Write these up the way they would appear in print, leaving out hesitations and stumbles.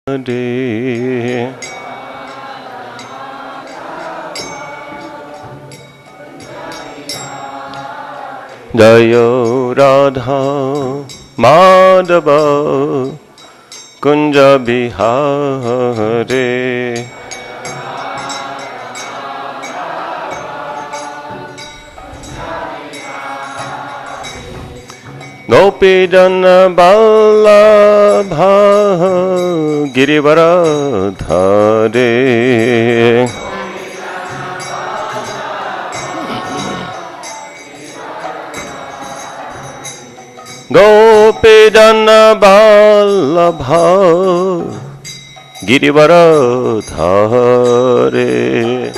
Hare. Jayo Radha Madhava Kunja Bihare. Gopi Jana Vallabha Girivaradhare. Gopi Jana Vallabha Girivaradhare.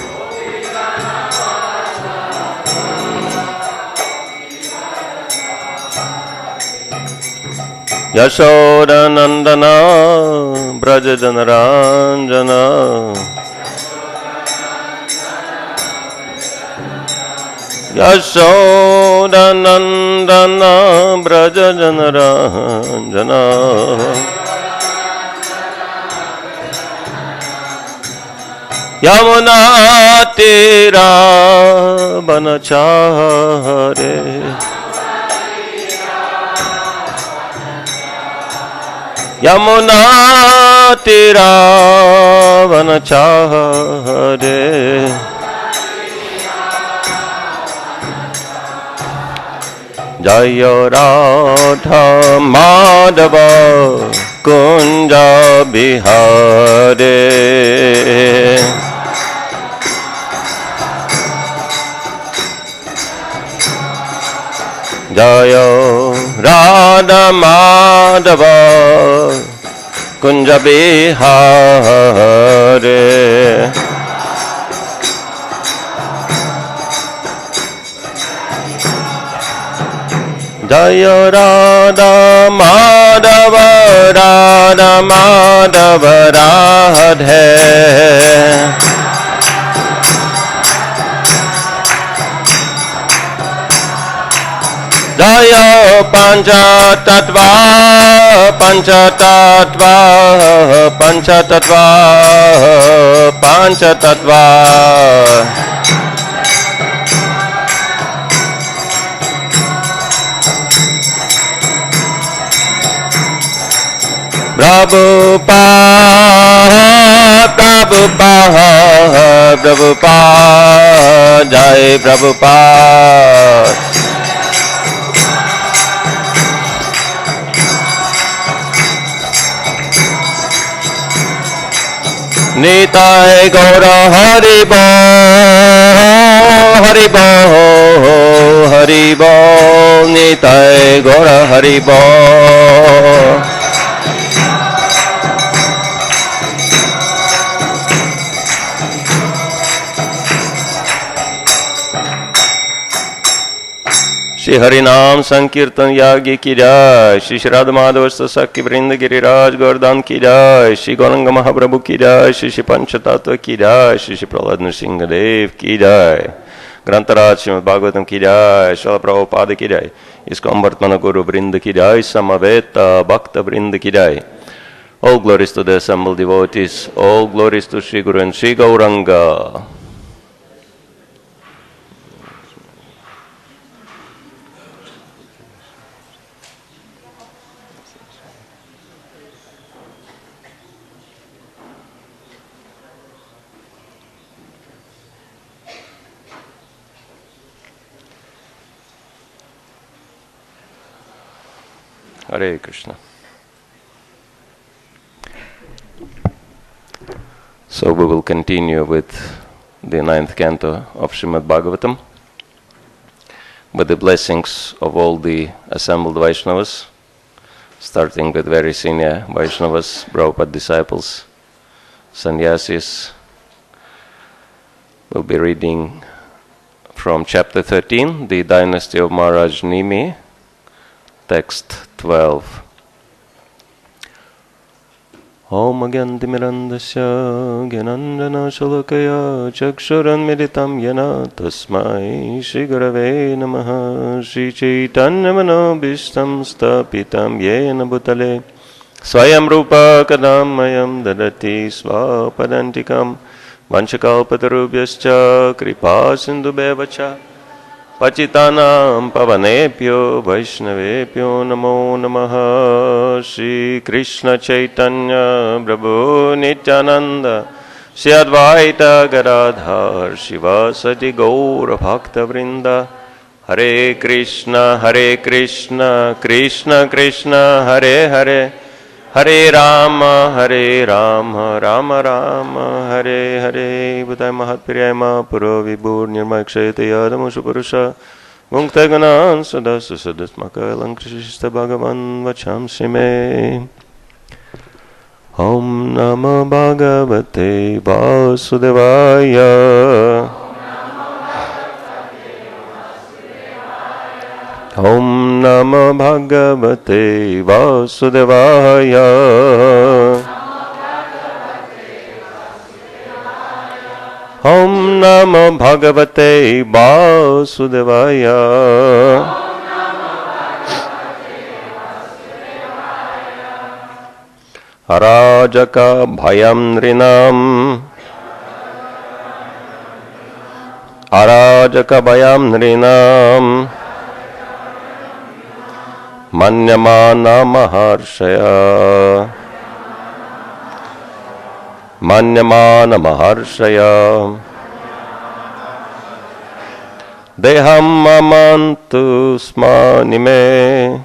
Yashoda Nandana Braja Janaranjana. Yashoda Nandana Braja Janaranjana. Yamuna Tira Banachare. Yamuna Tira Vanachare. Jaya Radha Madhava Kunja Bihare. Jaya Radha Madhava Kunja Bihare. Jaya Radha Madhava Radha Madhava Radhe. Jaya Pancha Tattva Pancha Tattva Pancha Tattva Pancha Tattva. Prabhupada Prabhupada Prabhupada Jai Prabhupada. Nitai Gaura Haribo Haribo Haribo Nitai Gaura Haribo. Shri हरिनाम संकीर्तन याज्ञ की जय। श्री राधा माधव सखी वृंद गिरिराज गोवर्धन की जय। श्री गौरंग महाप्रभु की जय। श्री पंचतत्व की जय। श्री प्रहलाद नृसिंह देव की जय। ग्रंथराज श्रीमद् भागवतम की जय। श्रील प्रभुपाद की जय। इसको अमृतमन गुरु वृंद की जय। समवेत भक्त वृंद की जय। All glories to the assembled devotees. All glories to Sri Guru and Sri Gauranga. Hare Krishna. So we will continue with the 9th canto of Srimad Bhagavatam with the blessings of all the assembled Vaishnavas, starting with very senior Vaishnavas, Prabhupada disciples, sannyasis. We'll be reading from chapter 13, the dynasty of Maharaj Nimi, text 12. Om Agyantimirandasya Gyanandana Shalakaya Chakshuran Meditam Yana Tasmai Shri Gurave Namaha Shri Chaitanya Manobishtam Stapitam Yena Bhutale Swayam Rupa Kadamayam Dadati Swapadantikam Vanchakalpatarubhyascha Kripa Sindhu Bevacha Pachitanam Pavanepyo Vaishnavepyo Namo Namaha Shri Krishna Chaitanya Prabhu Nityananda Shri Advaita Gadadhar Shivasati Gaura Bhakta Vrinda Hare Krishna Krishna Krishna Hare Hare Hare Rama Rama Rama Hare Hare Budaya Mahatpriya Mahapuro Vibhur Nirmakshayate Yadamushu Purusha Mungtaganan Sadasa Sadasmaka Lankrishista Bhagavan Vachamsi Me Om Namo Bhagavate Vasudevaya Om Namo Bhagavate Vasudevaya Om Namo Bhagavate Vasudevaya Arajaka Bhayam Nrinam Arajaka Bhayam Nrinam Manyamana Maharshaya Manyamana Maharshaya Deham Mamantu Smanime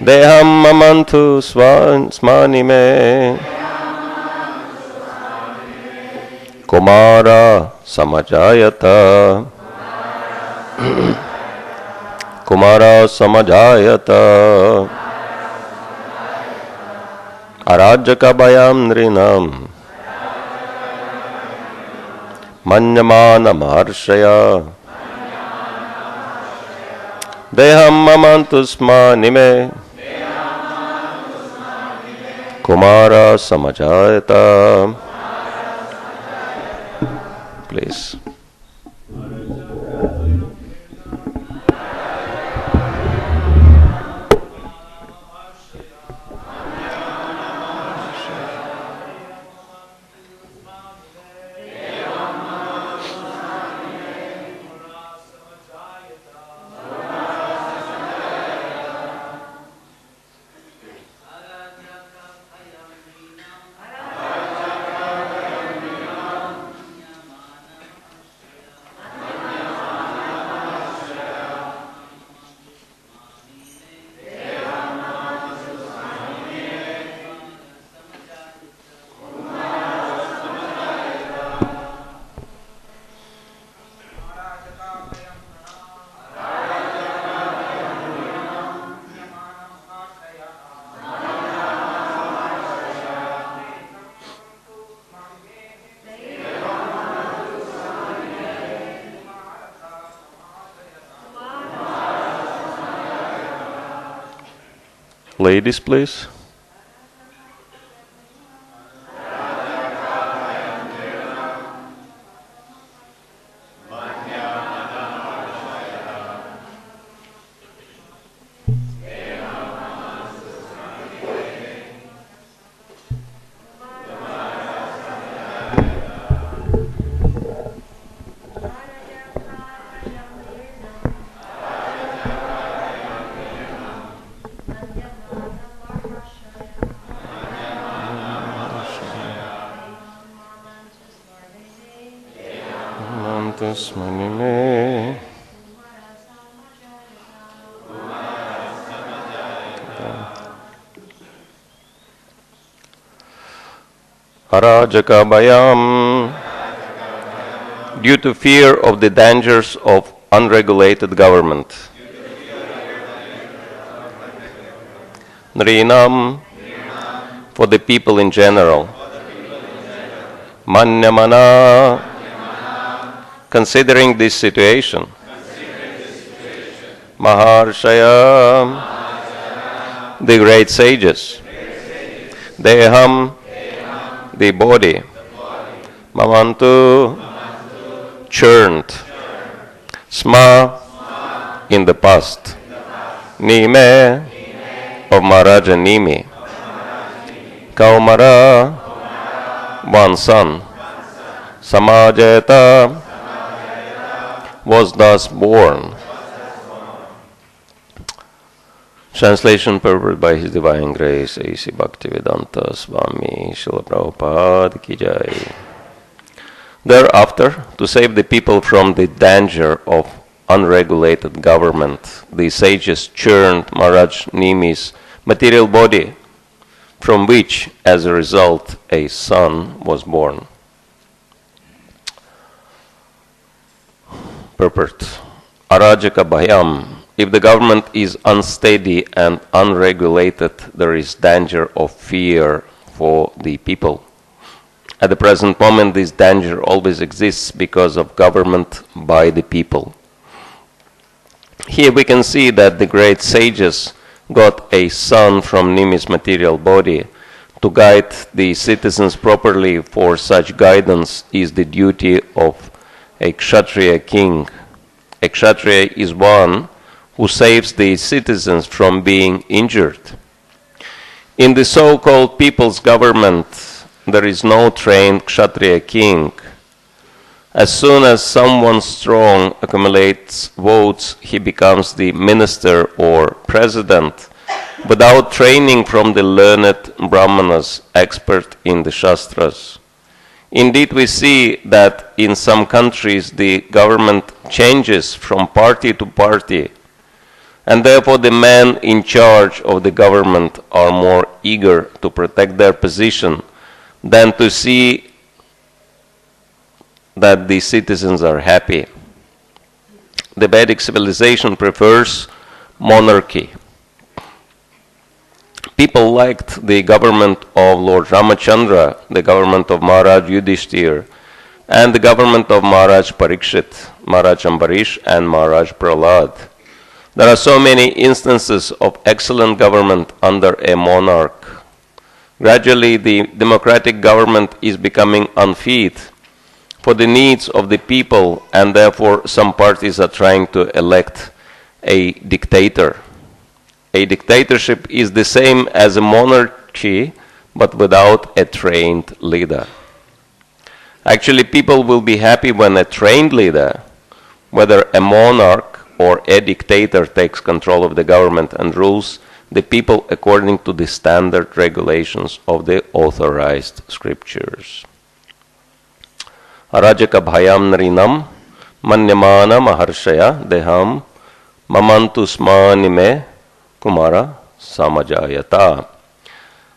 Deham Mamantu Smanime Kumara Samajayata Kumara Samajayata Arajaka Bhayam Nrinam Manyamana Maharshaya Deham Mamantu Smanime Kumara Samajayata. Please. Ladies, please. Smanime Arajaka Bhayam. Due to fear of the dangers of unregulated government. Nrinam, for the people in general. Manyamana, considering this situation. Maharshaya, the great sages. Deham, the body. Mamantu, churned. Sma, in the past. Nime, of Maharaja Nimi, Kaumara, one son, Samajayata, was thus born. Translation purported by His Divine Grace, A.C. Bhaktivedanta Swami, Srila Prabhupada Ki Jai. Thereafter, to save the people from the danger of unregulated government, the sages churned Maharaj Nimi's material body, from which, as a result, a son was born. Purport. Arajaka Bhayam. If the government is unsteady and unregulated, there is danger of fear for the people. At the present moment, this danger always exists because of government by the people. Here we can see that the great sages got a son from Nimi's material body. To guide the citizens properly, for such guidance is the duty of a Kshatriya king. A Kshatriya is one who saves the citizens from being injured. In the so-called people's government, there is no trained Kshatriya king. As soon as someone strong accumulates votes, he becomes the minister or president, without training from the learned Brahmanas, expert in the Shastras. Indeed, we see that in some countries the government changes from party to party, and therefore the men in charge of the government are more eager to protect their position than to see that the citizens are happy. The Vedic civilization prefers monarchy. People liked the government of Lord Ramachandra, the government of Maharaj Yudhishthir, and the government of Maharaj Parikshit, Maharaj Ambarish, and Maharaj Prahlad. There are so many instances of excellent government under a monarch. Gradually, the democratic government is becoming unfit for the needs of the people, and therefore some parties are trying to elect a dictator. A dictatorship is the same as a monarchy, but without a trained leader. Actually, people will be happy when a trained leader, whether a monarch or a dictator, takes control of the government and rules the people according to the standard regulations of the authorized scriptures. Arajaka bhayam narinam manyamana maharshaya deham mamantu smanime kumara samajayata.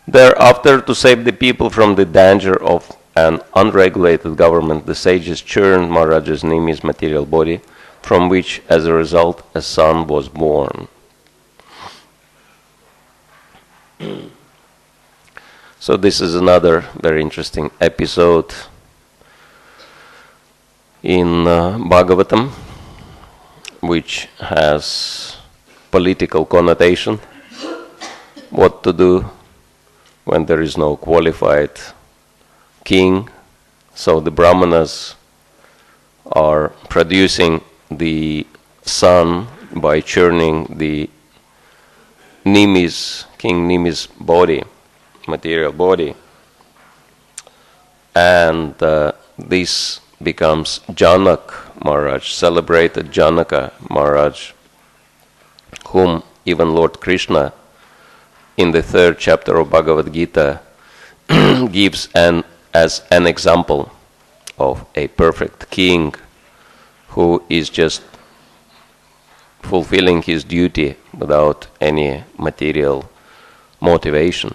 Thereafter, to save the people from the danger of an unregulated government, the sages churned Maharaj Nimi's material body, from which, as a result, a son was born. So this is another very interesting episode in Bhagavatam, which has political connotation. What to do when there is no qualified king? So the Brahmanas are producing the son by churning the King Nimi's body, material body, and this becomes Janak Maharaj, celebrated Janaka Maharaj, whom even Lord Krishna in the 3rd chapter of Bhagavad Gita gives as an example of a perfect king who is just fulfilling his duty without any material motivation.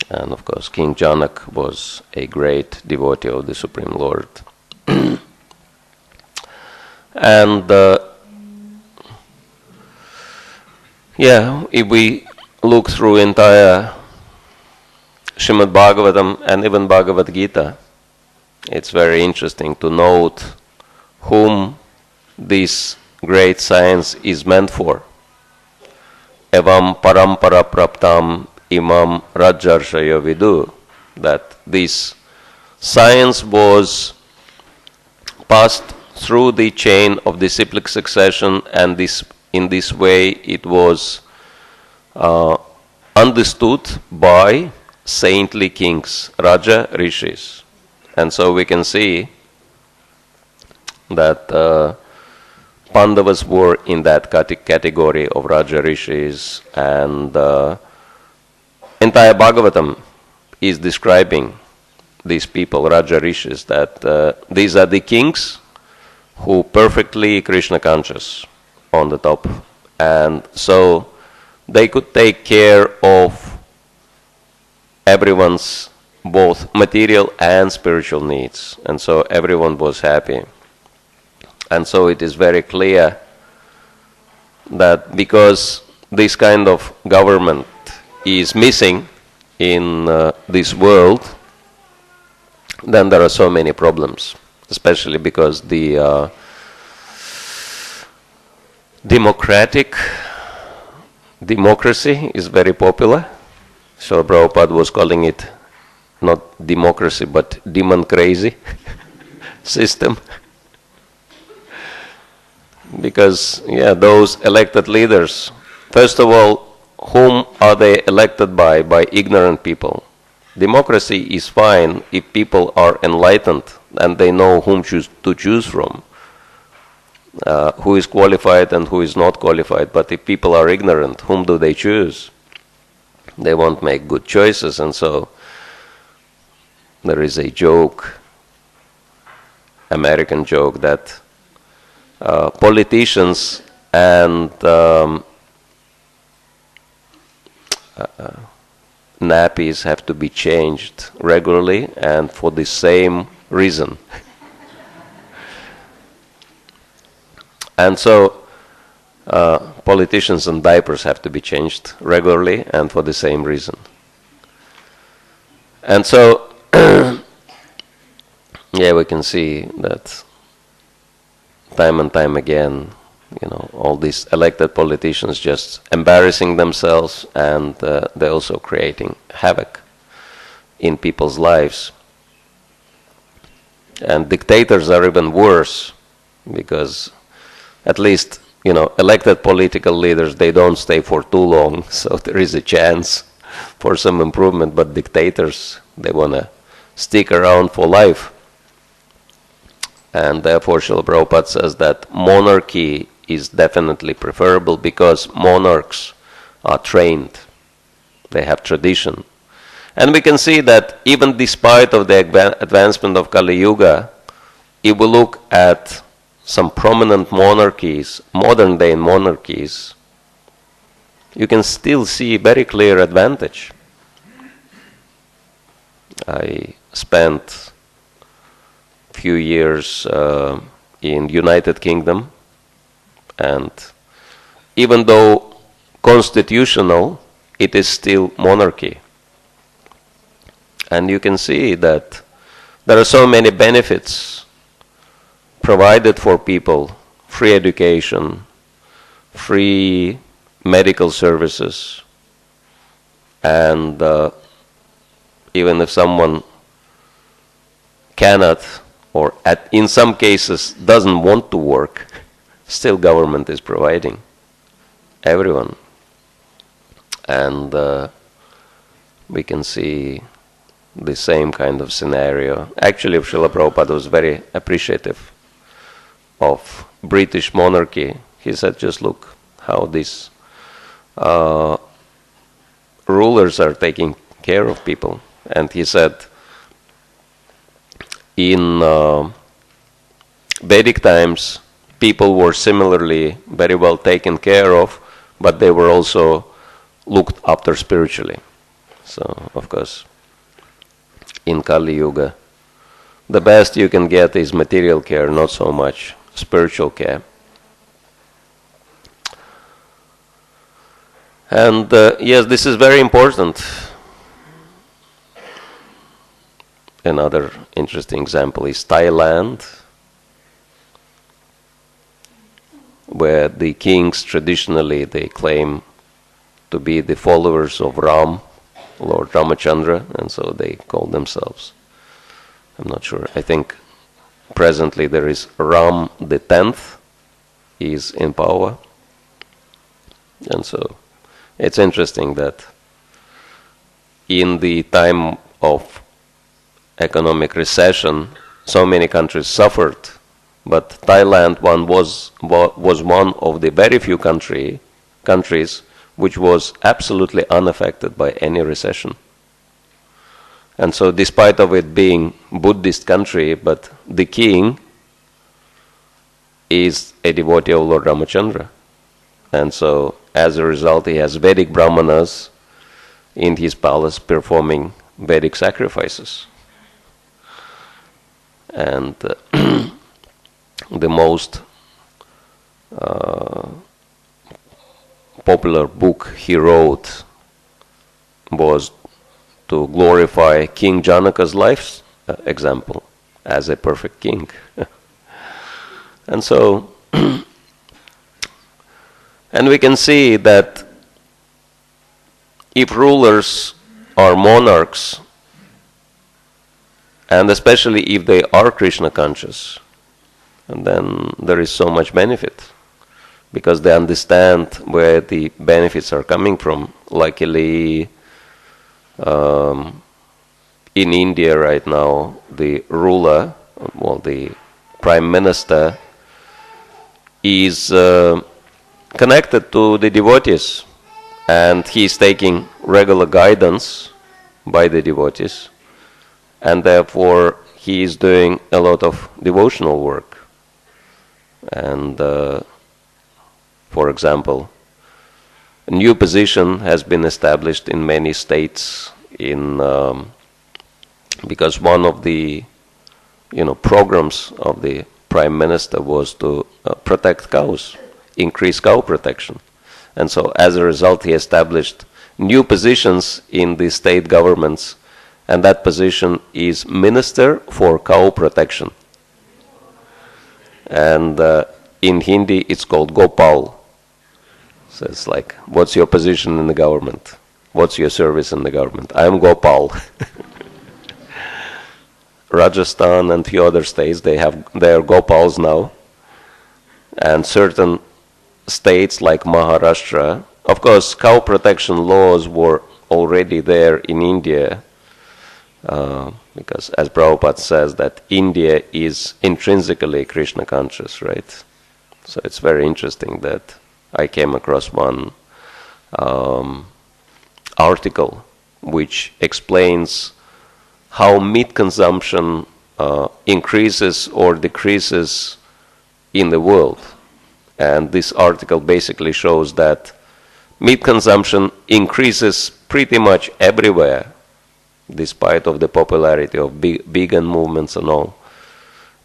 And of course, King Janak was a great devotee of the Supreme Lord. And if we look through entire Srimad Bhagavatam and even Bhagavad Gita, it's very interesting to note whom this great science is meant for. Evam parampara praptam imam rajarshaya vidu, that this science was passed through the chain of disciplic succession, and in this way it was understood by saintly kings, Raja Rishis. And so we can see that Pandavas were in that category of Raja Rishis, and entire Bhagavatam is describing these people, Raja Rishis, that these are the kings who perfectly Krishna conscious on the top, and so they could take care of everyone's both material and spiritual needs, and so everyone was happy. And so it is very clear that because this kind of government is missing in this world, then there are so many problems, especially because the democracy is very popular. So Prabhupada was calling it not democracy but demon crazy system. Because those elected leaders, first of all, whom are they elected by? By ignorant people. Democracy is fine if people are enlightened and they know whom to choose from, who is qualified and who is not qualified. But if people are ignorant, whom do they choose? They won't make good choices. And so there is a joke, American joke, that politicians and nappies have to be changed regularly and for the same reason. And so politicians and diapers have to be changed regularly and for the same reason. And so we can see that time and time again, all these elected politicians just embarrassing themselves, and they're also creating havoc in people's lives. And dictators are even worse, because at least, elected political leaders, they don't stay for too long, so there is a chance for some improvement, but dictators, they want to stick around for life. And therefore, Srila Prabhupada says that monarchy is definitely preferable, because monarchs are trained. They have tradition. And we can see that even despite of the advancement of Kali Yuga, if we look at some prominent monarchies, modern day monarchies, you can still see very clear advantage. I spent few years in United Kingdom, and even though constitutional, it is still monarchy. And you can see that there are so many benefits provided for people: free education, free medical services, and even if someone cannot, or in some cases doesn't want to work, still government is providing everyone. And we can see the same kind of scenario. Actually, Srila Prabhupada was very appreciative of British monarchy. He said, just look how these rulers are taking care of people. And he said, in Vedic times, people were similarly very well taken care of, but they were also looked after spiritually. So, of course, in Kali Yuga, the best you can get is material care, not so much spiritual care. And yes, this is very important. Another interesting example is Thailand, where the kings traditionally, they claim to be the followers of Ram, Lord Ramachandra, and so they call themselves, I'm not sure, I think presently there is Ram the 10th is in power. And so It's interesting that in the time of economic recession, so many countries suffered, but Thailand was one of the very few countries which was absolutely unaffected by any recession. And so despite of it being Buddhist country, but the king is a devotee of Lord Ramachandra. And so as a result, he has Vedic Brahmanas in his palace performing Vedic sacrifices. And the most popular book he wrote was to glorify King Janaka's life example as a perfect king. And so, and we can see that if rulers are monarchs, and especially if they are Krishna conscious, and then there is so much benefit, because they understand where the benefits are coming from. Luckily, in India right now, the ruler, well, the prime minister, is connected to the devotees, and he is taking regular guidance by the devotees, and therefore he is doing a lot of devotional work. And for example, a new position has been established in many states because one of the programs of the prime minister was to protect cows, increase cow protection. And so as a result, he established new positions in the state governments, and that position is Minister for Cow Protection. And in Hindi, it's called Gopal. So it's like, what's your position in the government? What's your service in the government? I'm Gopal. Rajasthan and few other states, they are Gopals now. And certain states like Maharashtra, of course, cow protection laws were already there in India, because as Prabhupada says that India is intrinsically Krishna conscious, right? So it's very interesting that I came across one article which explains how meat consumption increases or decreases in the world. And this article basically shows that meat consumption increases pretty much everywhere, despite of the popularity of vegan movements and all.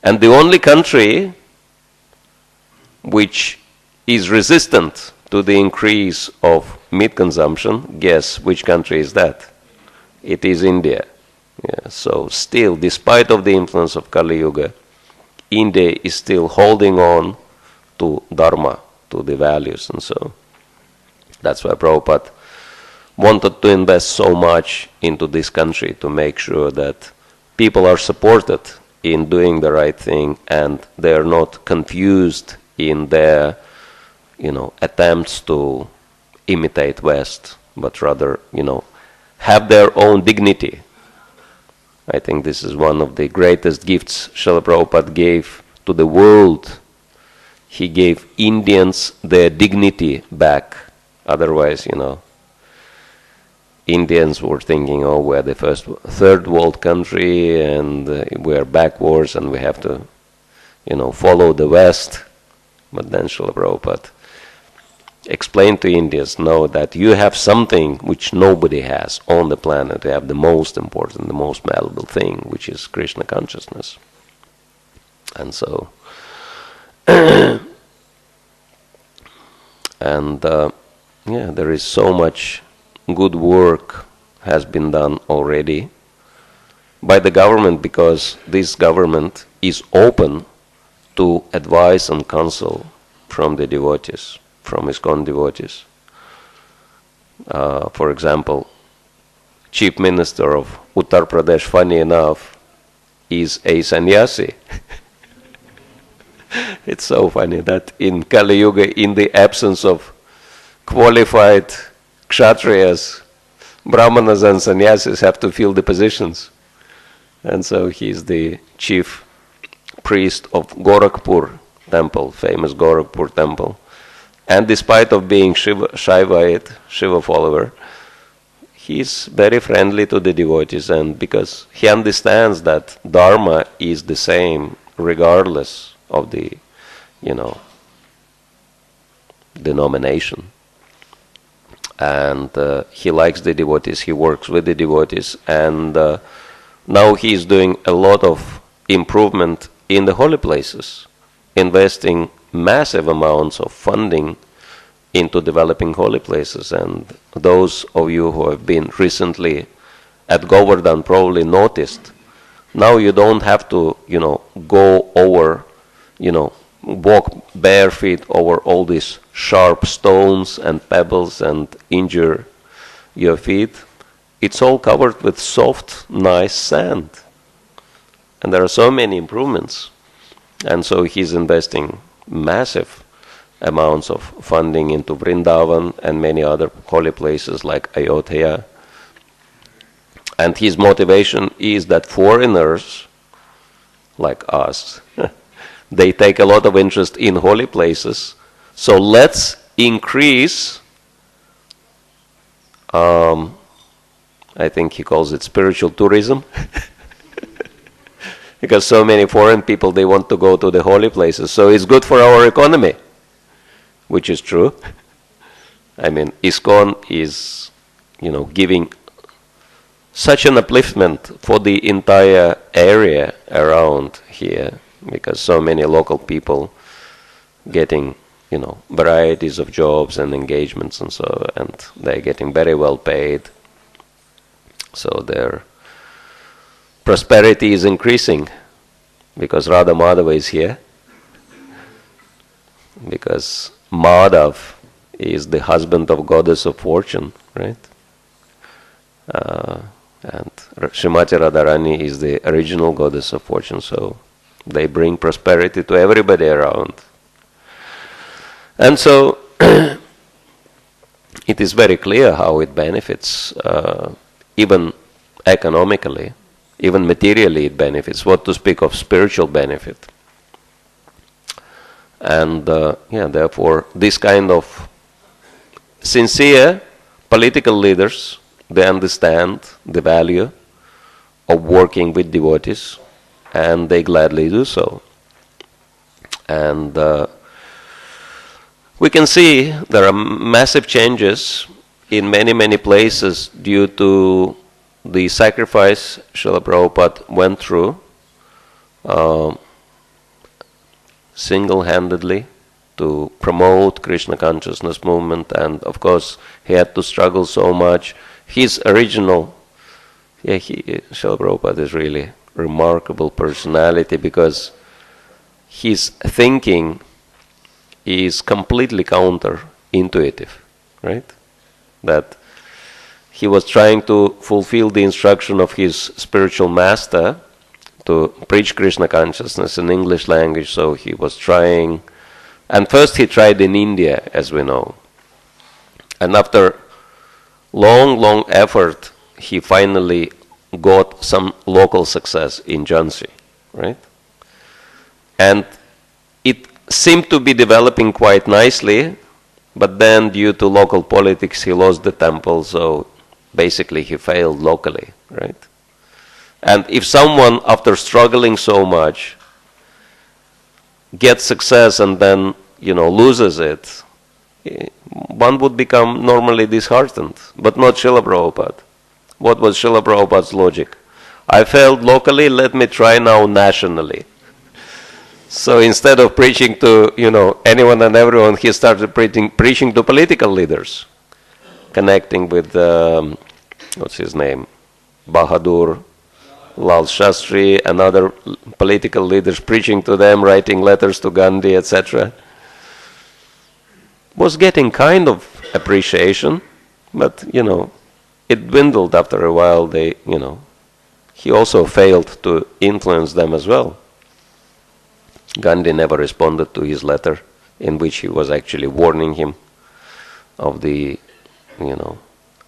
And the only country which is resistant to the increase of meat consumption, guess which country is that? It is India. Yeah, so still, despite of the influence of Kali Yuga, India is still holding on to Dharma, to the values. And so that's why Prabhupada wanted to invest so much into this country to make sure that people are supported in doing the right thing and they are not confused in their attempts to imitate West, but rather have their own dignity. I think this is one of the greatest gifts Srila Prabhupada gave to the world. He gave Indians their dignity back. Otherwise, Indians were thinking, oh, we're the third world country and we're backwards and we have to, follow the West. But then Srila Prabhupada explained to Indians, no, that you have something which nobody has on the planet. You have the most important, the most valuable thing, which is Krishna consciousness. And so, and there is so much good work has been done already by the government, because this government is open to advice and counsel from the devotees, from ISKCON devotees. For example, Chief Minister of Uttar Pradesh, funny enough, is a sannyasi. It's so funny that in Kali Yuga, in the absence of qualified Kshatriyas, Brahmanas and Sannyasis have to fill the positions. And so he's the chief priest of Gorakhpur temple, famous Gorakhpur temple. And despite of being Shaivite, Shiva follower, he's very friendly to the devotees, and because he understands that Dharma is the same regardless of the, denomination. And he likes the devotees, he works with the devotees, and now he's doing a lot of improvement in the holy places, investing massive amounts of funding into developing holy places. And those of you who have been recently at Govardhan probably noticed, now you don't have to, go over, walk bare feet over all these sharp stones and pebbles and injure your feet. It's all covered with soft, nice sand. And there are so many improvements. And so he's investing massive amounts of funding into Vrindavan and many other holy places like Ayodhya. And his motivation is that foreigners like us, they take a lot of interest in holy places. So let's increase, I think he calls it spiritual tourism, because so many foreign people, they want to go to the holy places. So it's good for our economy, which is true. I mean, ISKCON is, giving such an upliftment for the entire area around here, because so many local people getting, varieties of jobs and engagements and so, and they're getting very well paid. So their prosperity is increasing because Radha Madhava is here, because Madhav is the husband of goddess of fortune, right? And Srimati Radharani is the original goddess of fortune, so they bring prosperity to everybody around. And so it is very clear how it benefits, even economically, even materially it benefits, what to speak of spiritual benefit. And therefore this kind of sincere political leaders, they understand the value of working with devotees, and they gladly do so. And we can see there are massive changes in many, many places due to the sacrifice Srila Prabhupada went through single-handedly to promote Krishna consciousness movement, and of course he had to struggle so much. His original, Srila Prabhupada is really remarkable personality, because his thinking is completely counterintuitive, right? That he was trying to fulfill the instruction of his spiritual master to preach Krishna consciousness in English language, so he was trying, and first he tried in India, as we know. And after long effort, he finally got some local success in Jhansi, right? And it seemed to be developing quite nicely, but then due to local politics he lost the temple, so basically he failed locally, right? And if someone, after struggling so much, gets success and then, loses it, one would become normally disheartened, but not Srila Prabhupada. What was Srila Prabhupada's logic? I failed locally, let me try now nationally. So instead of preaching to, anyone and everyone, he started preaching to political leaders, connecting with, what's his name, Bahadur, Lal Shastri, and other political leaders, preaching to them, writing letters to Gandhi, etc. Was getting kind of appreciation, but, it dwindled after a while. He also failed to influence them as well. Gandhi never responded to his letter, in which he was actually warning him of the,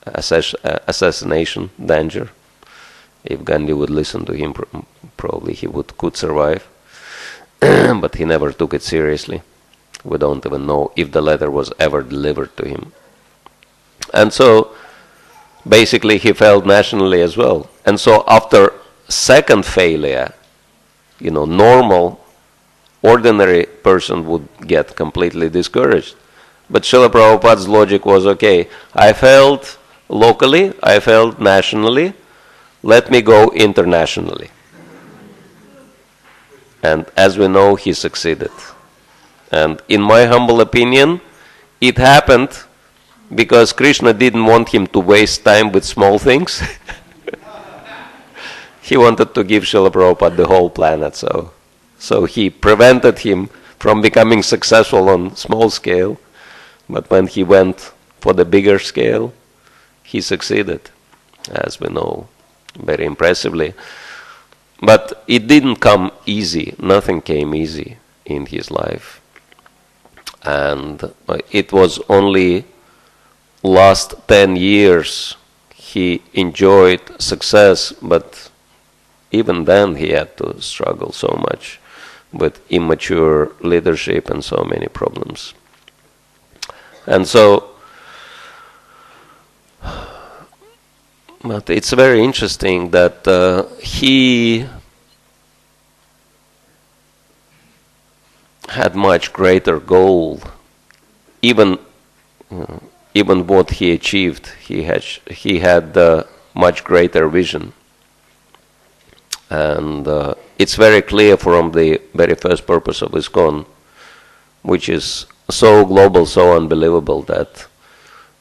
assassination danger. If Gandhi would listen to him, probably he could survive. But he never took it seriously. We don't even know if the letter was ever delivered to him. And so, basically, he failed nationally as well. And so, after second failure, normal, ordinary person would get completely discouraged. But Srila Prabhupada's logic was, okay, I failed locally, I failed nationally, let me go internationally. And as we know, he succeeded. And in my humble opinion, it happened because Krishna didn't want him to waste time with small things. He wanted to give Srila Prabhupada the whole planet, so he prevented him from becoming successful on small scale. But when he went for the bigger scale, he succeeded, as we know, very impressively. But it didn't come easy. Nothing came easy in his life. And it was only last 10 years he enjoyed success, but even then he had to struggle so much with immature leadership and so many problems. And so, but it's very interesting that he had much greater goal. Even what he achieved, he had much greater vision. And it's very clear from the very first purpose of ISKCON, which is so global, so unbelievable that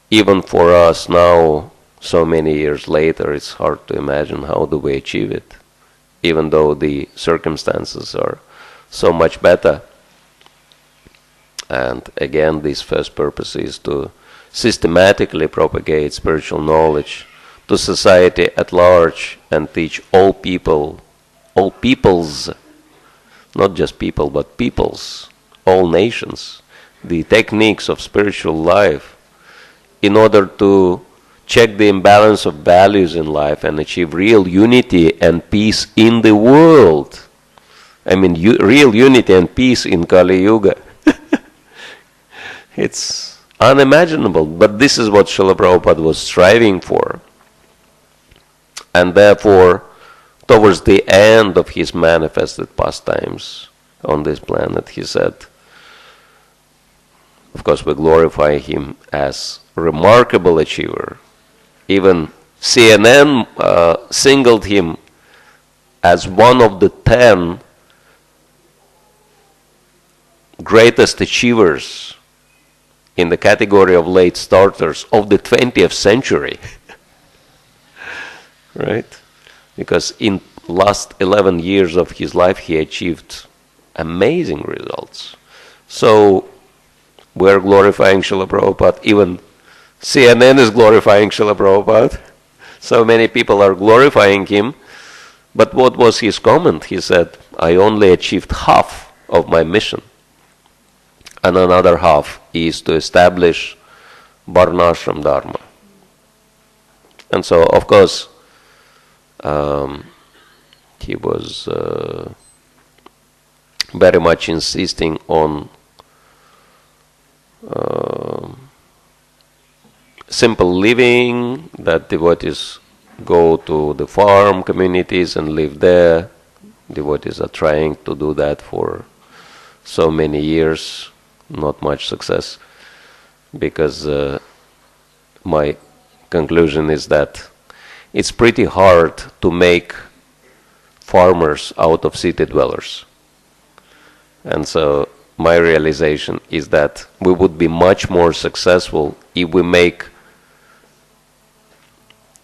even for us now, so many years later, it's hard to imagine how do we achieve it, even though the circumstances are so much better. And again, this first purpose is to systematically propagate spiritual knowledge to society at large and teach all peoples, not just people, but peoples, all nations, the techniques of spiritual life in order to check the imbalance of values in life and achieve real unity and peace in the world. I mean, real unity and peace in Kali Yuga. It's unimaginable, but this is what Srila Prabhupada was striving for. And therefore, towards the end of his manifested pastimes on this planet, he said, of course, we glorify him as a remarkable achiever. Even CNN singled him as one of the 10 greatest achievers in the category of late starters of the 20th century. Right? Because in last 11 years of his life, he achieved amazing results. So, we're glorifying Srila Prabhupada. Even CNN is glorifying Srila Prabhupada. So many people are glorifying him. But what was his comment? He said, I only achieved half of my mission. And another half is to establish Varnashram Dharma. And so, of course, he was very much insisting on simple living, that devotees go to the farm communities and live there. Devotees are trying to do that for so many years, not much success, because my conclusion is that it's pretty hard to make farmers out of city dwellers. And so my realization is that we would be much more successful if we make,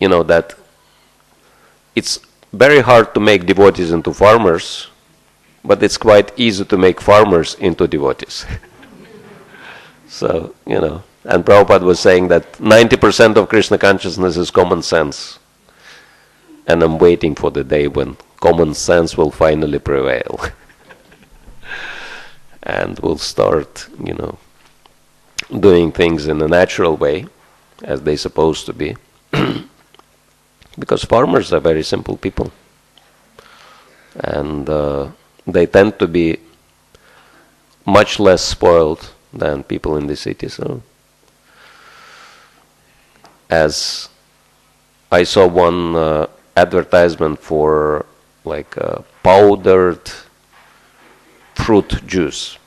that it's very hard to make devotees into farmers, but it's quite easy to make farmers into devotees. So, and Prabhupada was saying that 90% of Krishna consciousness is common sense. And I'm waiting for the day when common sense will finally prevail. And we'll start, doing things in a natural way. as they're supposed to be. Because farmers are very simple people. And they tend to be much less spoiled than people in the city. So, as I saw one advertisement for like powdered fruit juice.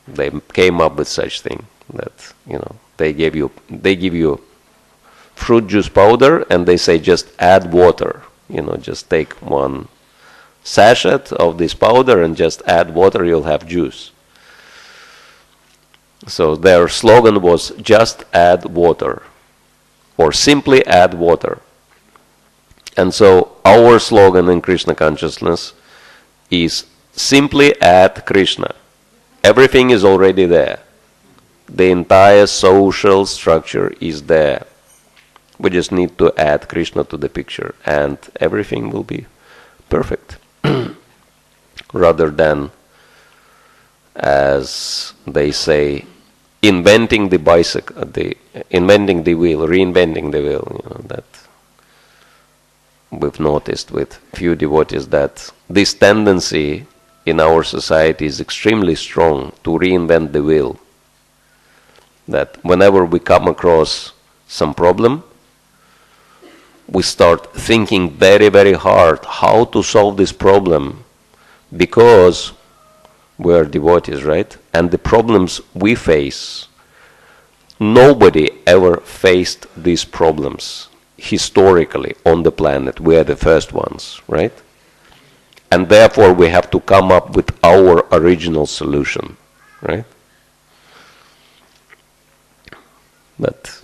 They came up with such thing that, you know, they give you fruit juice powder and they say just add water. You know, just take one sachet of this powder and just add water, you'll have juice. So their slogan was just add water, or simply add water. And so our slogan in Krishna consciousness is simply add Krishna. Everything is already there. The entire social structure is there. We just need to add Krishna to the picture and everything will be perfect. Rather than, as they say, inventing the bicycle, inventing the wheel, reinventing the wheel. You know, that we've noticed with few devotees that this tendency in our society is extremely strong to reinvent the wheel. That whenever we come across some problem, we start thinking very, very hard how to solve this problem, because we are devotees, right? And the problems we face, nobody ever faced these problems historically on the planet. We are the first ones, right? And therefore we have to come up with our original solution, right? But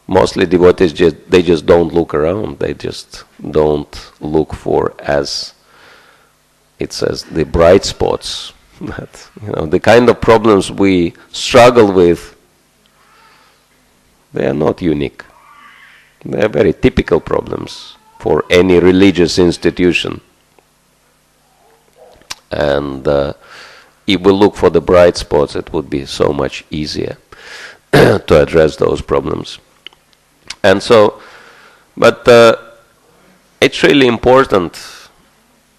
mostly devotees just don't look around. They just don't look for, as it says, the bright spots. That, you know, the kind of problems we struggle with, they are not unique. They are very typical problems for any religious institution. And if we look for the bright spots, it would be so much easier to address those problems. And so, but it's really important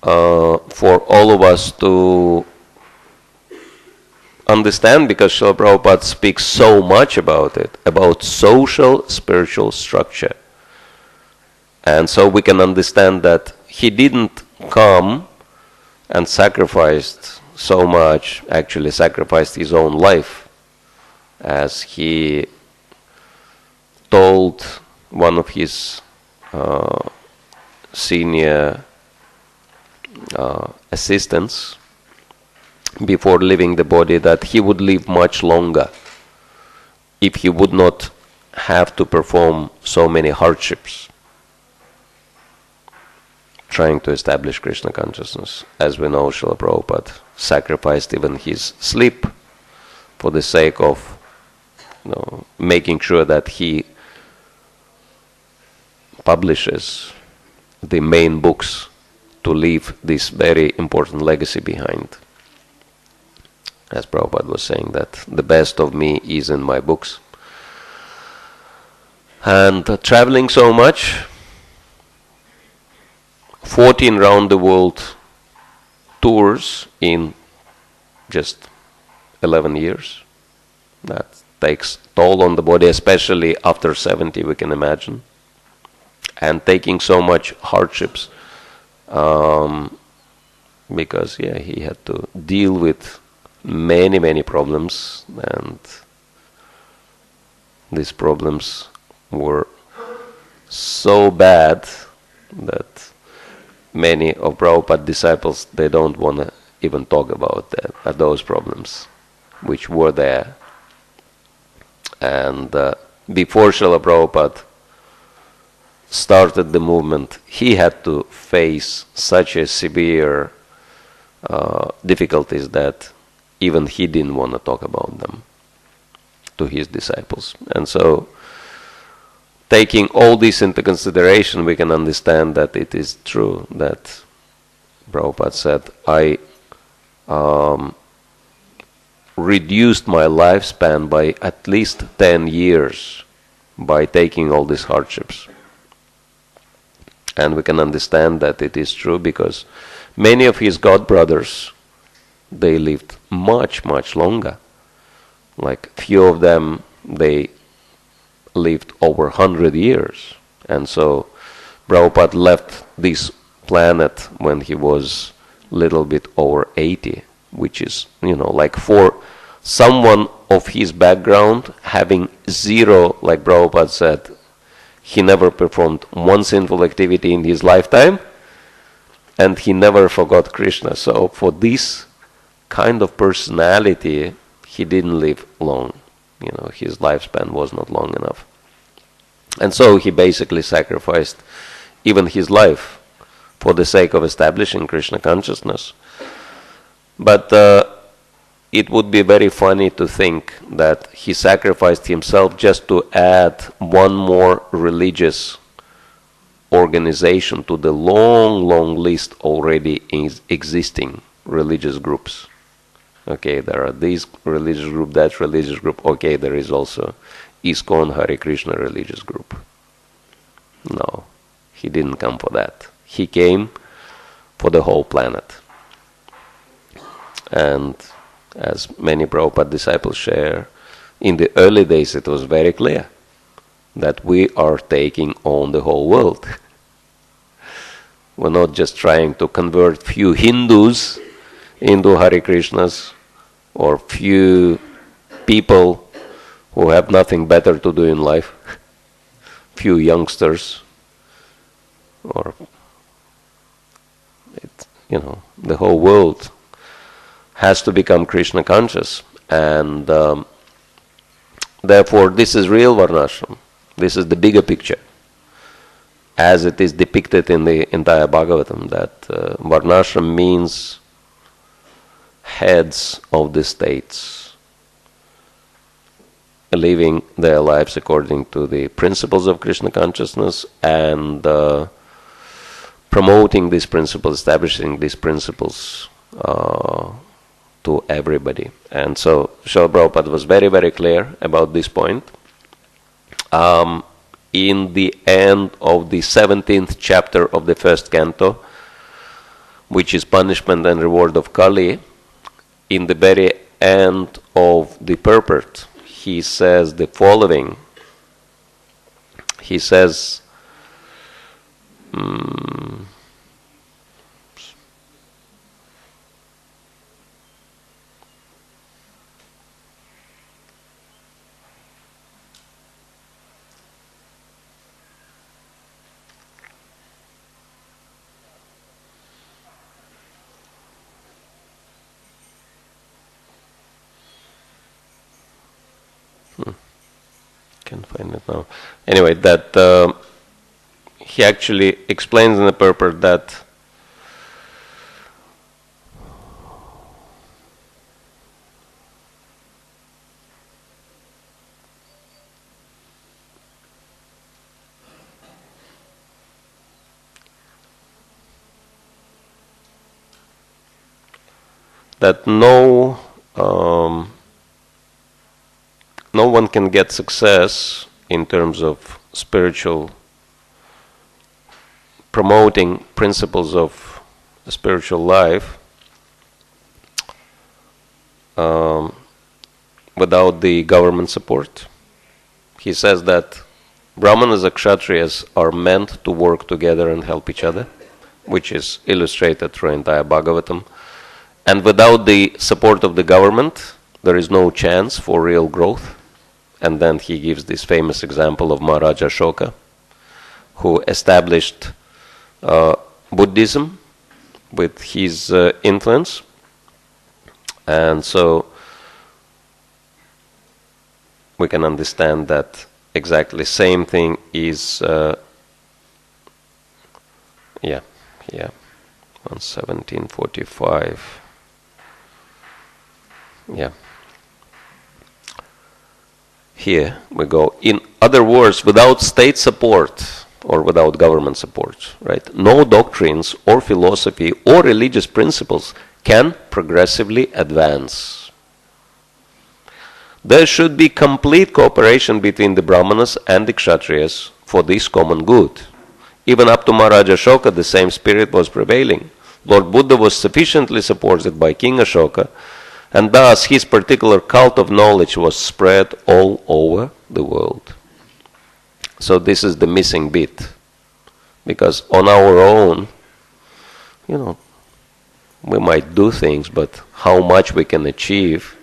for all of us to understand, because Srila Prabhupada speaks so much about it, about social spiritual structure. And so we can understand that he didn't come and sacrificed so much, actually sacrificed his own life, as he told one of his senior assistants before leaving the body that he would live much longer if he would not have to perform so many hardships trying to establish Krishna consciousness. As we know, Srila Prabhupada sacrificed even his sleep for the sake of, you know, making sure that he publishes the main books to leave this very important legacy behind. As Prabhupada was saying, that the best of me is in my books. And traveling so much, 14 round the world tours in just 11 years. That takes toll on the body, especially after 70, we can imagine. And taking so much hardships, because he had to deal with many problems, and these problems were so bad that many of Prabhupada's disciples, they don't want to even talk about those problems which were there. And before Srila Prabhupada started the movement, he had to face such a severe difficulties that even he didn't want to talk about them to his disciples. And so, taking all this into consideration, we can understand that it is true that Prabhupada said, I reduced my lifespan by at least 10 years by taking all these hardships. And we can understand that it is true because many of his god brothers, they lived much, much longer. Like few of them, they lived over 100 years. And so Prabhupada left this planet when he was little bit over 80, which is, like for someone of his background, having zero, like Prabhupada said, he never performed one sinful activity in his lifetime, and he never forgot Krishna. So for this kind of personality, he didn't live long. His lifespan was not long enough. And so he basically sacrificed even his life for the sake of establishing Krishna consciousness. But it would be very funny to think that he sacrificed himself just to add one more religious organization to the long, long list already existing religious groups. Okay, there are these religious group, that religious group. Okay, there is also ISKCON Hare Krishna religious group. No, he didn't come for that. He came for the whole planet. And as many Prabhupada disciples share, in the early days it was very clear that we are taking on the whole world. We're not just trying to convert few Hindus into Hare Krishnas or few people who have nothing better to do in life, few youngsters, or the whole world has to become Krishna conscious, and therefore this is real Varnashram. This is the bigger picture, as it is depicted in the entire Bhagavatam, that Varnashram means heads of the states, living their lives according to the principles of Krishna consciousness and promoting these principles, establishing these principles to everybody. And so Srila Prabhupada was very, very clear about this point. In the end of the 17th chapter of the first canto, which is Punishment and Reward of Kali, in the very end of the purport, he says the following. He says, can't find it now. Anyway, that he actually explains in the purport that no one can get success in terms of spiritual promoting principles of the spiritual life without the government support. He says that Brahmanas and Kshatriyas are meant to work together and help each other, which is illustrated through entire Bhagavatam. And without the support of the government, there is no chance for real growth. And then he gives this famous example of Maharaja Ashoka, who established Buddhism with his influence. And so we can understand that exactly same thing is, on 1745. Yeah. Here we go. In other words, without state support or without government support, right? No doctrines or philosophy or religious principles can progressively advance. there should be complete cooperation between the Brahmanas and the Kshatriyas for this common good. Even up to Maharaj Ashoka, the same spirit was prevailing. Lord Buddha was sufficiently supported by King Ashoka, and thus his particular cult of knowledge was spread all over the world. So this is the missing bit. Because on our own, we might do things, but how much we can achieve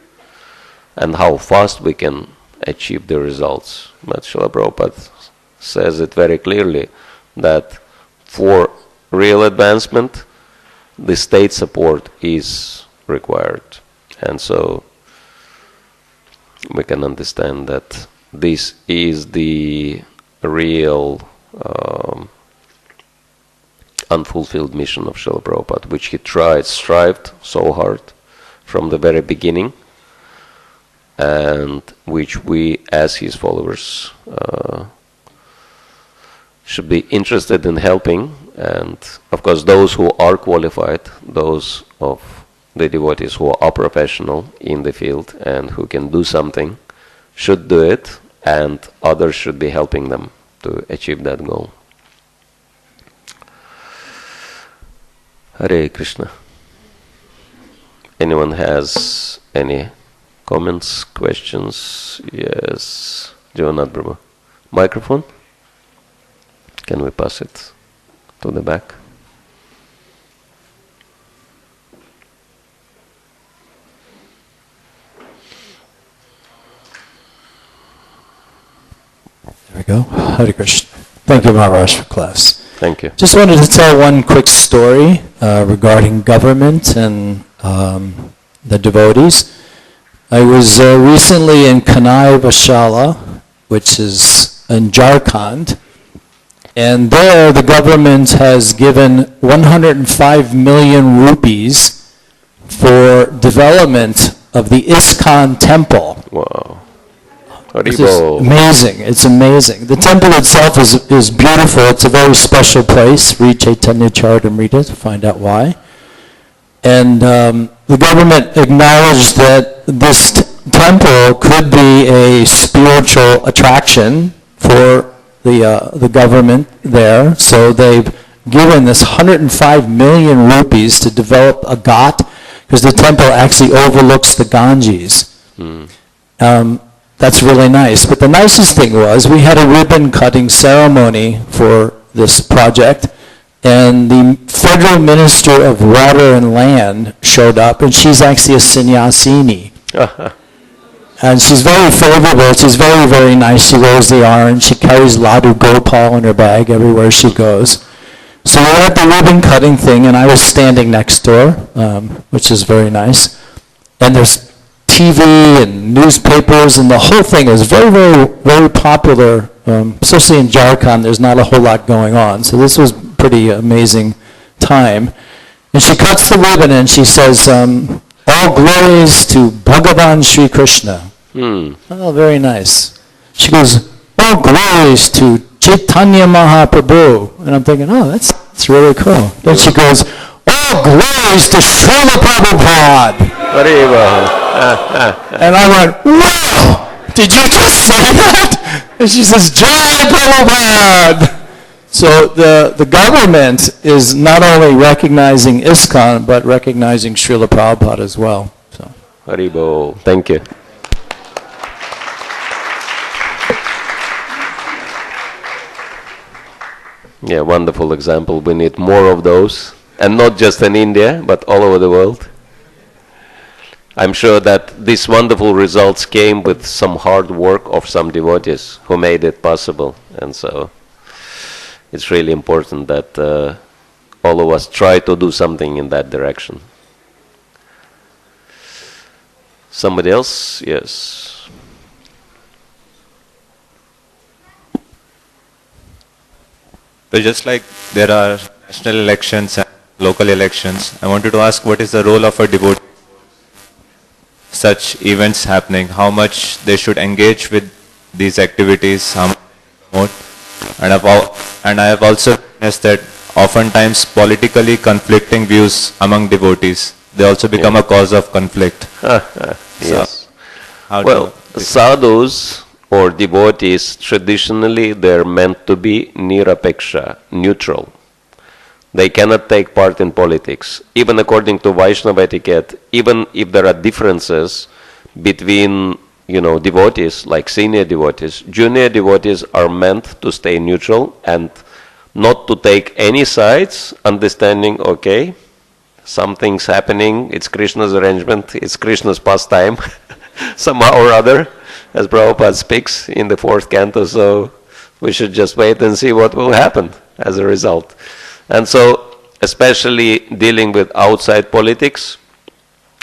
and how fast we can achieve the results. But Srila Prabhupada says it very clearly that for real advancement, the state support is required. And so we can understand that this is the real unfulfilled mission of Srila Prabhupada, which he strived so hard from the very beginning, and which we as his followers should be interested in helping. And of course those who are qualified, those of the devotees who are professional in the field and who can do something, should do it, and others should be helping them to achieve that goal. Hare Krishna. Anyone has any comments, questions? Yes. Jagannath Prabhu. Microphone? Can we pass it to the back? There we go. Hare Krishna. Thank you, Maharaj, for class. Thank you. Just wanted to tell one quick story regarding government and the devotees. I was recently in Kanai Vashala, which is in Jharkhand, and there the government has given 105 million rupees for development of the ISKCON temple. Wow. It's amazing. It's amazing. The temple itself is beautiful. It's a very special place. Read Chaitanya Charitamrita to find out why. And the government acknowledged that this temple could be a spiritual attraction for the government there. So they've given this 105 million rupees to develop a ghat, because the temple actually overlooks the Ganges. That's really nice. But the nicest thing was we had a ribbon cutting ceremony for this project, and the Federal Minister of Water and Land showed up, and she's actually a sannyasini. And she's very favorable. She's very, very nice. She wears the orange. She carries Ladu Gopal in her bag everywhere she goes. So we were at the ribbon cutting thing, and I was standing next to her, which is very nice. And there's TV and newspapers, and the whole thing is very, very, very popular, especially in Jharkhand. There's not a whole lot going on, so this was pretty amazing time. And she cuts the ribbon and she says, all glories to Bhagavan Sri Krishna. Oh, very nice. She goes, all glories to Chaitanya Mahaprabhu. And I'm thinking, oh, that's really cool. Then she goes, all glories to Srila Prabhupada. And I went, wow, did you just say that? And she says, Jai Prabhupada. So the government is not only recognizing ISKCON, but recognizing Srila Prabhupada as well. So. Haribo, thank you. Yeah, wonderful example. We need more of those. And not just in India, but all over the world. I'm sure that these wonderful results came with some hard work of some devotees who made it possible. And so it's really important that all of us try to do something in that direction. Somebody else? Yes. So just like there are national elections and local elections, I wanted to ask, what is the role of a devotee? Such events happening, how much they should engage with these activities, how much they promote. And I have also witnessed that oftentimes politically conflicting views among devotees, they also become a cause of conflict. Yes. So, Well, Sadhus or devotees, traditionally they're meant to be nirapeksha, neutral. They cannot take part in politics. Even according to Vaishnava etiquette, even if there are differences between, devotees, like senior devotees, junior devotees are meant to stay neutral and not to take any sides, understanding, okay, something's happening, it's Krishna's arrangement, it's Krishna's pastime, somehow or other, as Prabhupada speaks in the 4th canto, so we should just wait and see what will happen as a result. And so, especially dealing with outside politics,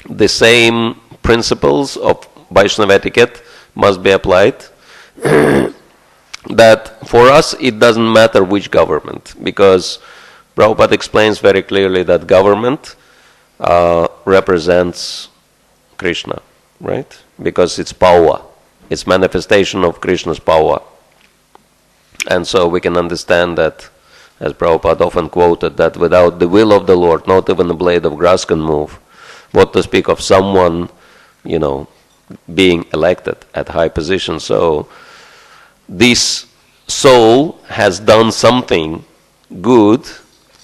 the same principles of Vaishnava etiquette must be applied. That for us it doesn't matter which government, because Prabhupada explains very clearly that government represents Krishna, right? Because it's power, it's manifestation of Krishna's power. And so we can understand that, as Prabhupada often quoted, that without the will of the Lord, not even a blade of grass can move. What to speak of someone, being elected at high position. So this soul has done something good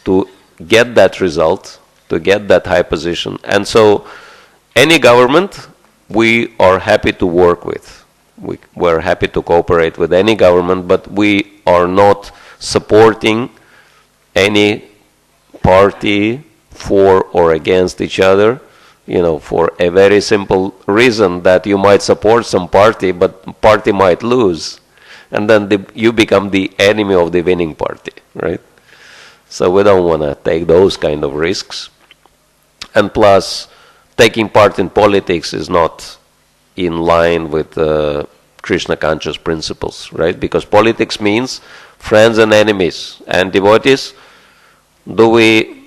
to get that result, to get that high position. And so any government we are happy to work with. We're happy to cooperate with any government, but we are not supporting any party for or against each other, for a very simple reason that you might support some party, but party might lose. And then you become the enemy of the winning party, right? So we don't want to take those kind of risks. And plus, taking part in politics is not in line with Krishna conscious principles, right? Because politics means friends and enemies. And devotees, do we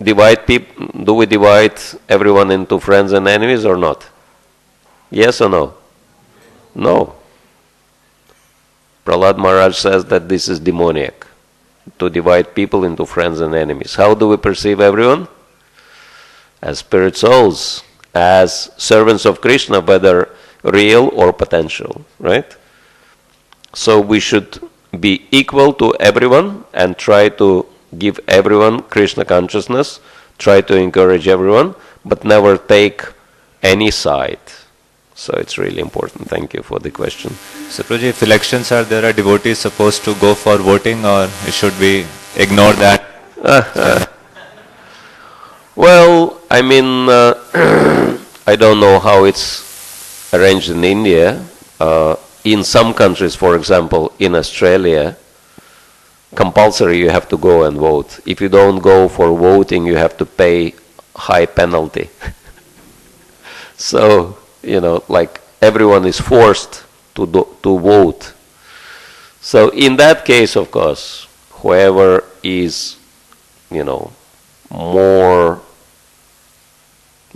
divide everyone into friends and enemies or not? Yes or no? No. Prahlad Maharaj says that this is demoniac, to divide people into friends and enemies. How do we perceive everyone? As spirit souls, as servants of Krishna, whether real or potential, right? So we should be equal to everyone and try to give everyone Krishna consciousness, try to encourage everyone, but never take any side. So it's really important. Thank you for the question. So Prabhuji, if elections are there, are devotees supposed to go for voting, or should we ignore that? Well, I mean, I don't know how it's arranged in India. In some countries, for example, in Australia, compulsory you have to go and vote. If you don't go for voting, you have to pay high penalty. So, like everyone is forced to vote. So in that case, of course, whoever is, more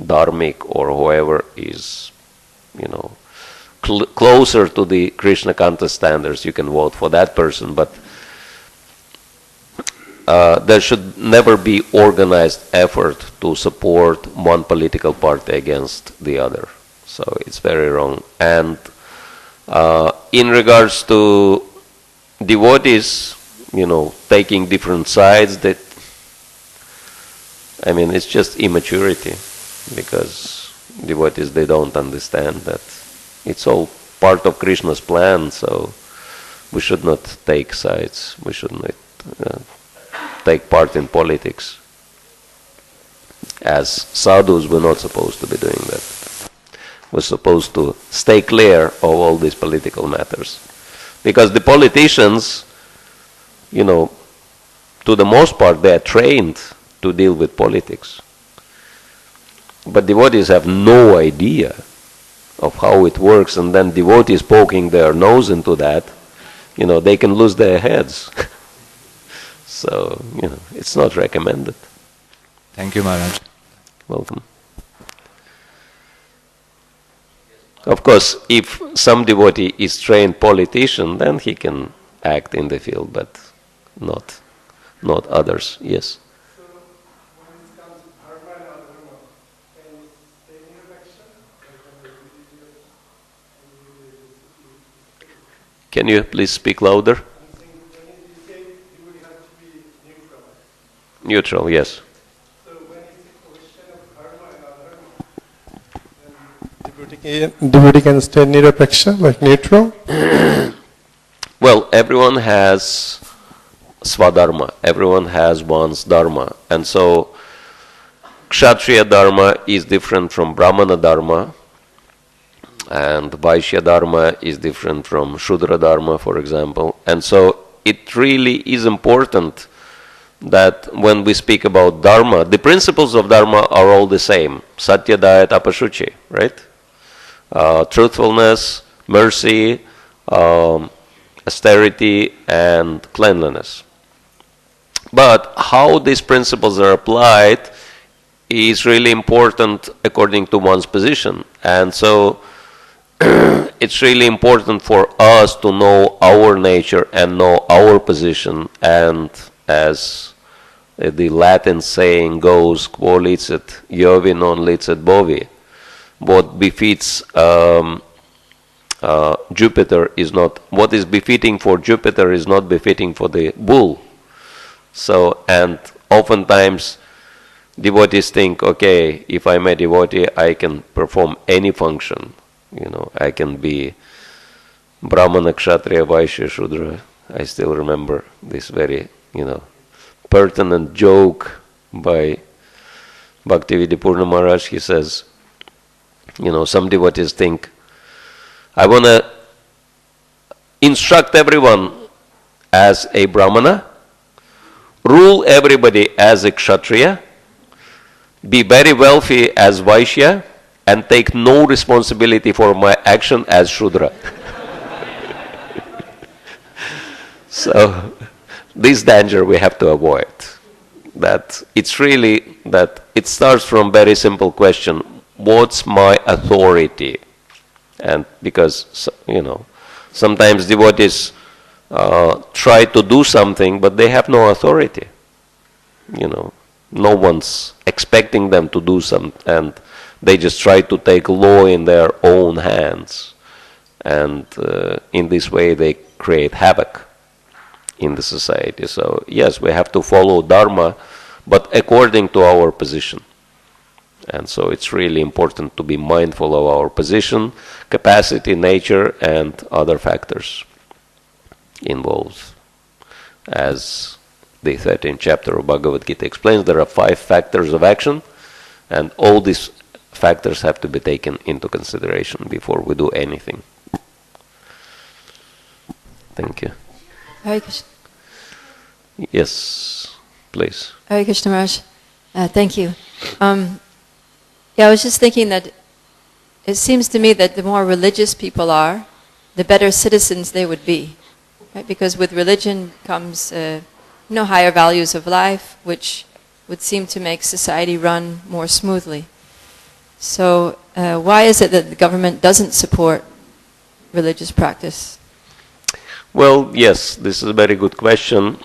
dharmic, or whoever is, closer to the Krishna conscious standards, you can vote for that person. But there should never be organized effort to support one political party against the other. So it's very wrong. And in regards to devotees, taking different sides, it's just immaturity, because devotees, they don't understand that it's all part of Krishna's plan. So we should not take sides. We should not take part in politics. As sadhus, we're not supposed to be doing that. We're supposed to stay clear of all these political matters. Because the politicians, to the most part, they are trained to deal with politics. But devotees have no idea of how it works, and then devotees poking their nose into that, they can lose their heads. So, it's not recommended. Thank you, Maharaj. Welcome. Of course, if some devotee is trained politician, then he can act in the field, but not others. Yes. So when it comes to dharma and adharma, can you stay in election? Can you be religious and Can you please speak louder? I'm saying when you say devotee has to be neutral. Neutral, yes. So when it's a question of dharma and adharma, then devotee can stay nirapaksha, like neutral? Well, everyone has swadharma. Everyone has one's dharma. And so, Kshatriya dharma is different from Brahmana dharma. And Vaishya dharma is different from Shudra dharma, for example. And so, it really is important that when we speak about dharma, the principles of dharma are all the same. Satya, Daya, Tapashuchi, right? Truthfulness, mercy, austerity, and cleanliness. But how these principles are applied is really important according to one's position. And so it's really important for us to know our nature and know our position. And as the Latin saying goes, quo licet Iovi non licet bovi, what befits Jupiter is not, what is befitting for Jupiter is not befitting for the bull. So, and oftentimes devotees think, okay, if I'm a devotee, I can perform any function. I can be Brahmana, Kshatriya, Vaishya, Shudra. I still remember this very, pertinent joke by Bhakti Maharaja. He says, some devotees think, I want to instruct everyone as a Brahmana, rule everybody as a Kshatriya, be very wealthy as Vaishya, and take no responsibility for my action as Shudra. So, this danger we have to avoid. That it's really that it starts from very simple question: what's my authority? And because sometimes devotees try to do something, but they have no authority. No one's expecting them to do something, and they just try to take law in their own hands, and in this way they create havoc in the society. So yes, we have to follow dharma, but according to our position. And so it's really important to be mindful of our position, capacity, nature, and other factors involved. As the 13th chapter of Bhagavad Gita explains, there are 5 factors of action, and all these factors have to be taken into consideration before we do anything. Thank you. Hare Krishna. Yes, please. Hare Krishna Maharaj. Thank you. I was just thinking that it seems to me that the more religious people are, the better citizens they would be. Right? Because with religion comes higher values of life, which would seem to make society run more smoothly. So why is it that the government doesn't support religious practice? Well, yes, this is a very good question.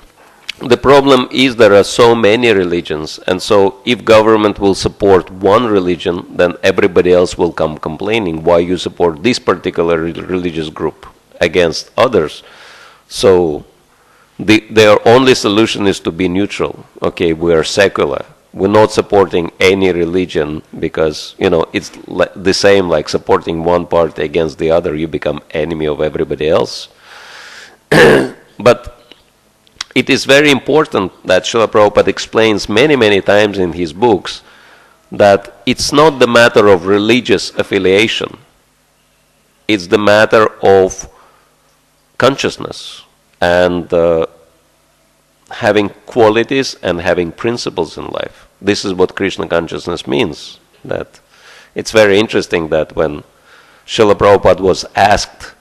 The problem is there are so many religions, and so if government will support one religion, then everybody else will come complaining why you support this particular religious group against others. So their only solution is to be neutral. Okay, we are secular. We're not supporting any religion because, it's the same like supporting one party against the other. You become enemy of everybody else. But it is very important that Srila Prabhupada explains many, many times in his books that it's not the matter of religious affiliation. It's the matter of consciousness and having qualities and having principles in life. This is what Krishna consciousness means. That it's very interesting that when Srila Prabhupada was asked,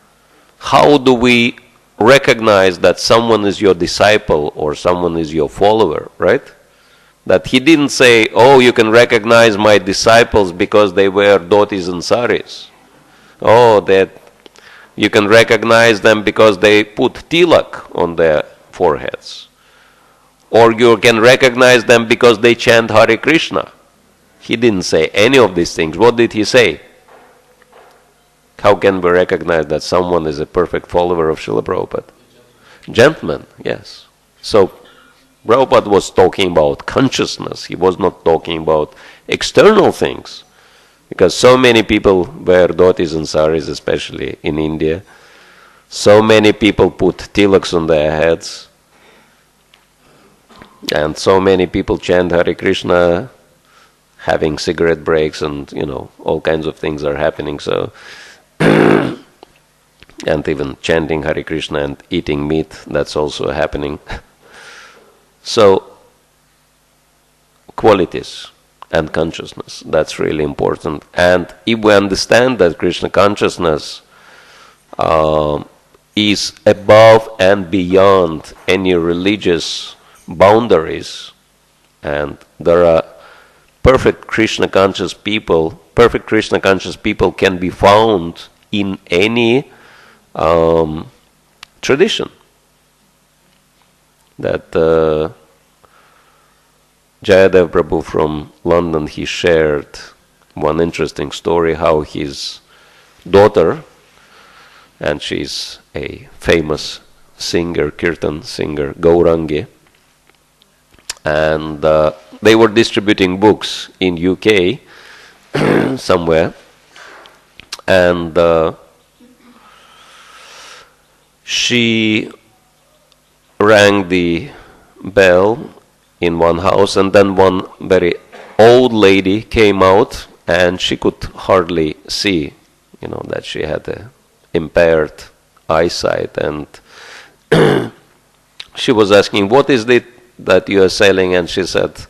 how do we recognize that someone is your disciple or someone is your follower, right? That he didn't say, oh, you can recognize my disciples because they wear dhotis and saris. Oh, that you can recognize them because they put tilak on their foreheads. Or you can recognize them because they chant Hare Krishna. He didn't say any of these things. What did he say? How can we recognize that someone is a perfect follower of Srila Prabhupada? Gentleman, yes. So Prabhupada was talking about consciousness. He was not talking about external things. Because so many people wear dhotis and saris, especially in India. So many people put tilaks on their heads. And so many people chant Hare Krishna, having cigarette breaks, and all kinds of things are happening. So, and even chanting Hare Krishna and eating meat, that's also happening. So, qualities and consciousness, that's really important. And if we understand that Krishna consciousness is above and beyond any religious boundaries, and there are perfect Krishna conscious people can be found in any tradition. That Jayadev Prabhu from London, he shared one interesting story how his daughter, and she's a famous singer, kirtan singer, Gaurangi, and they were distributing books in UK somewhere, and she rang the bell in one house, and then one very old lady came out, and she could hardly see, that she had a impaired eyesight, and she was asking, what is it that you are selling? And she said,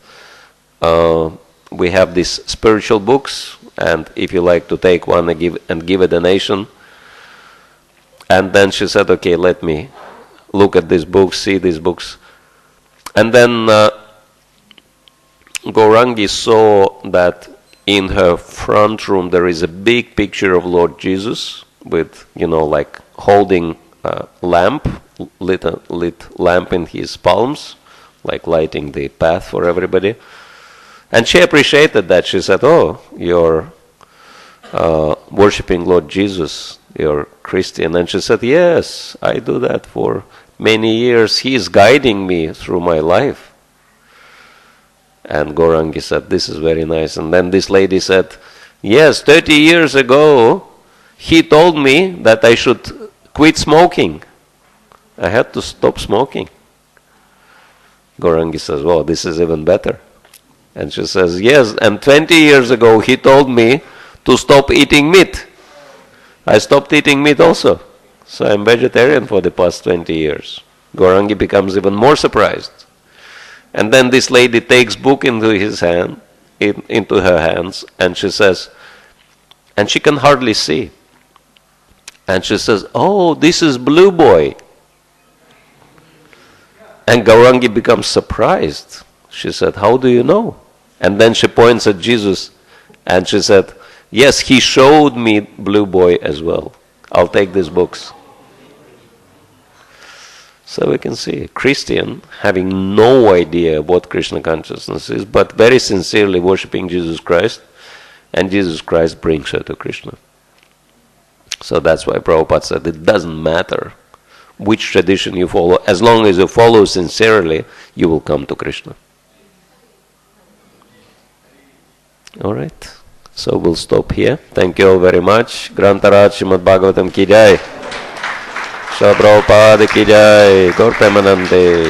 we have these spiritual books, and if you like to take one and give a donation. And then she said, okay, let me look at these books, see these books. And then Gaurangi saw that in her front room there is a big picture of Lord Jesus with, like holding a lamp, lit lamp in his palms, like lighting the path for everybody. And she appreciated that. She said, oh, you're worshipping Lord Jesus, you're Christian. And she said, yes, I do that for many years. He is guiding me through my life. And Gaurangi said, this is very nice. And then this lady said, yes, 30 years ago, he told me that I should quit smoking. I had to stop smoking. Gaurangi says, well, this is even better. And she says, yes, and 20 years ago, he told me to stop eating meat. I stopped eating meat also. So I'm vegetarian for the past 20 years. Gaurangi becomes even more surprised. And then this lady takes book into her hands, and she says, and she can hardly see. And she says, oh, this is Blue Boy. And Gaurangi becomes surprised. She said, how do you know? And then she points at Jesus, and she said, yes, he showed me Blue Boy as well. I'll take these books. So we can see a Christian having no idea what Krishna consciousness is, but very sincerely worshipping Jesus Christ, and Jesus Christ brings her to Krishna. So that's why Prabhupada said it doesn't matter which tradition you follow, as long as you follow sincerely, you will come to Krishna. All right. So we'll stop here. Thank you all very much. Grantaraj Srimad Bhagavatam ki jai. Shri Prabhupada ki jai. Gaur Premanande.